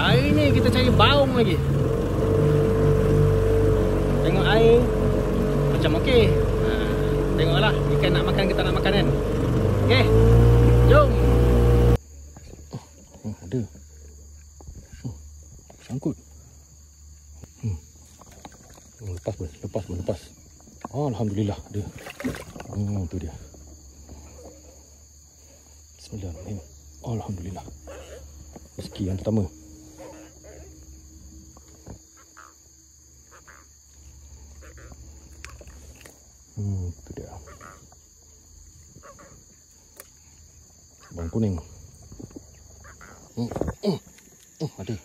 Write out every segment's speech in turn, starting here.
Hari ni kita cari baung lagi. Tengok air macam okey. Tengoklah ikan nak makan ke tak nak makan kan. Okey. Jom. Ada. Sangkut. Lepas. Alhamdulillah dia. Tu dia. Bismillahirrahmanirrahim. Alhamdulillah. Rezeki yang pertama. Tu dia. Bawang kuning. Ada.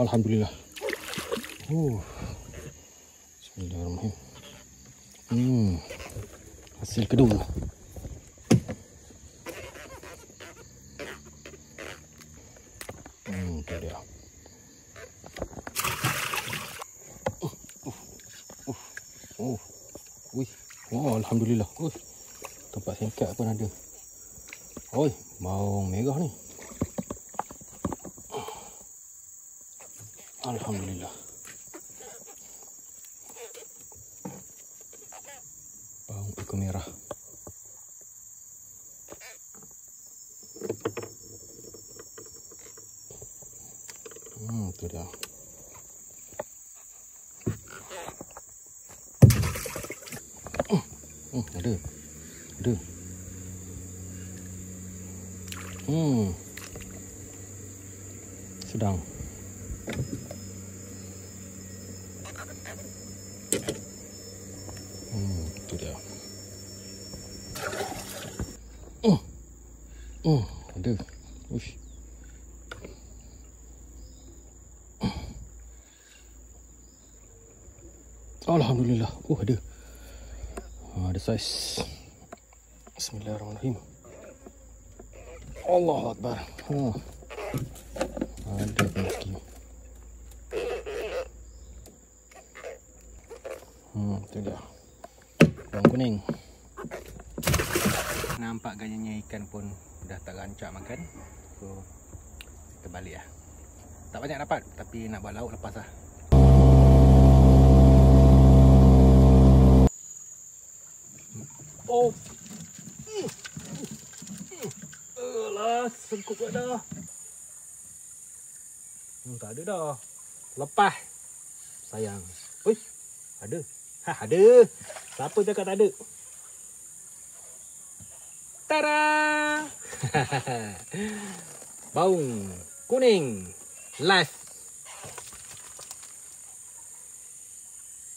Alhamdulillah. Bismillahirrahmanirrahim. Hasil kedua. Tu dia. Alhamdulillah. Tempat singkat pun ada. Bawang merah ni. Alhamdulillah. Bawang ikut merah. Tu dia. Ada. Sedang. Tu dia. Ada. Uish. Alhamdulillah. Ada. Ada saiz. Bismillahirrahmanirrahim. Allahu Akbar. Ada rezeki. Tu dia. Bawang kuning. Nampak gayanya ikan pun dah tak rancak makan. So kita balik lah. Tak banyak dapat, tapi nak buat lauk lepas lah. Alah, sengkup pula dah. Tak ada dah. Lepas. Sayang. Ada. Ada. Siapa cakap tak ada? Tada! Baung kuning. Live.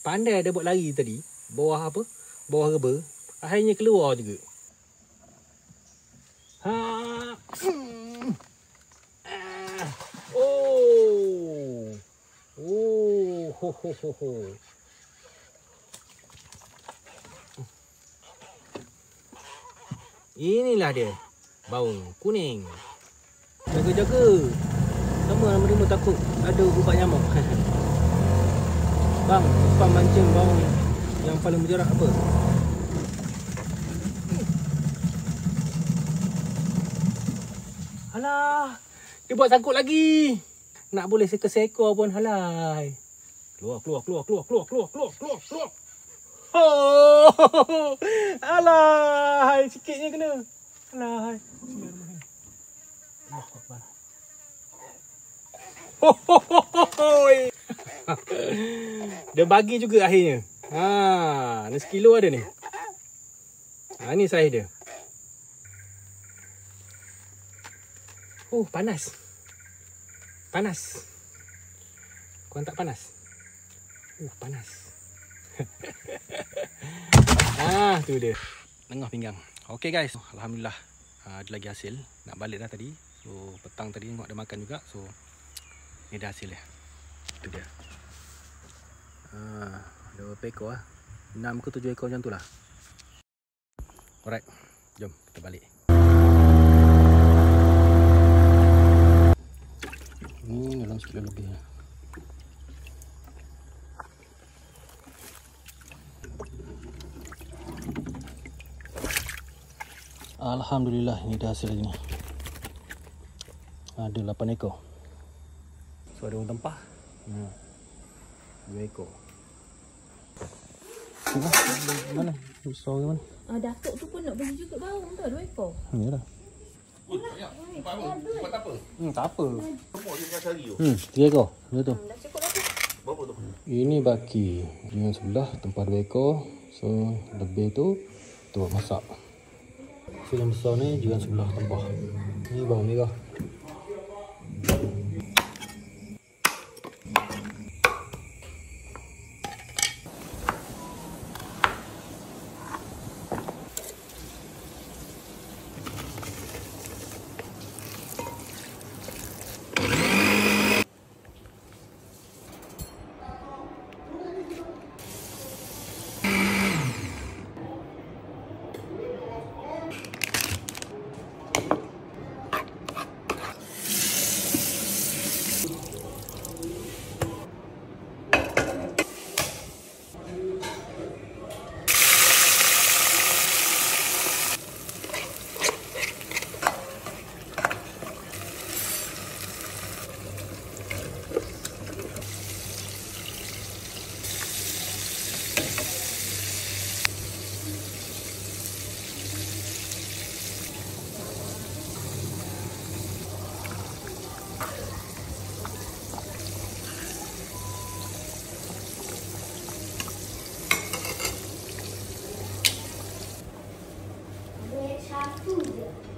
Pandai ada buat lari tadi. Bawah apa? Bawah reba. Akhirnya keluar juga. Inilah dia. Baung kuning. Jaga-jaga. Sama nama-nama takut ada ubat nyamuk. Bang, cepat mancing baung yang paling berjarak apa? Alah, dia buat sangkut lagi. Nak boleh seekor pun halai. Keluar. Alah, sikitnya kena. Alah. Dia bagi juga akhirnya. Ni sekilo ada ni. Ni saiz dia. Panas. Kau tak panas? Panas. Tu dia. Tengah pinggang. Okey guys, alhamdulillah ada lagi hasil. Nak balik dah tadi. So petang tadi tengok ada makan juga. So ni dah hasil dia. Tu dia. Ada berapa ekor lah. 6 ke 7 ekor macam tu lah. Alright, jom kita balik. Ni dalam sekilo lebih lah. Alhamdulillah, ini dah hasil lagi ni. Ada 8 ekor. So ada orang tempah. 2 ekor. Mana? Besar ke mana? Datuk tu pun nak bagi juga bau tu 2 ekor. Ya dah. Buat apa? Tak apa. Semua dia dah cari tu. 3 ekor. Betul. Dah cukup dah tu. Berapa tu? Ini baki. Dengan sebelah tempah 2 ekor. So lebih tu buat masak. So yang besar ni jiran sebelah tempah. Ni bawang merah. Satu je.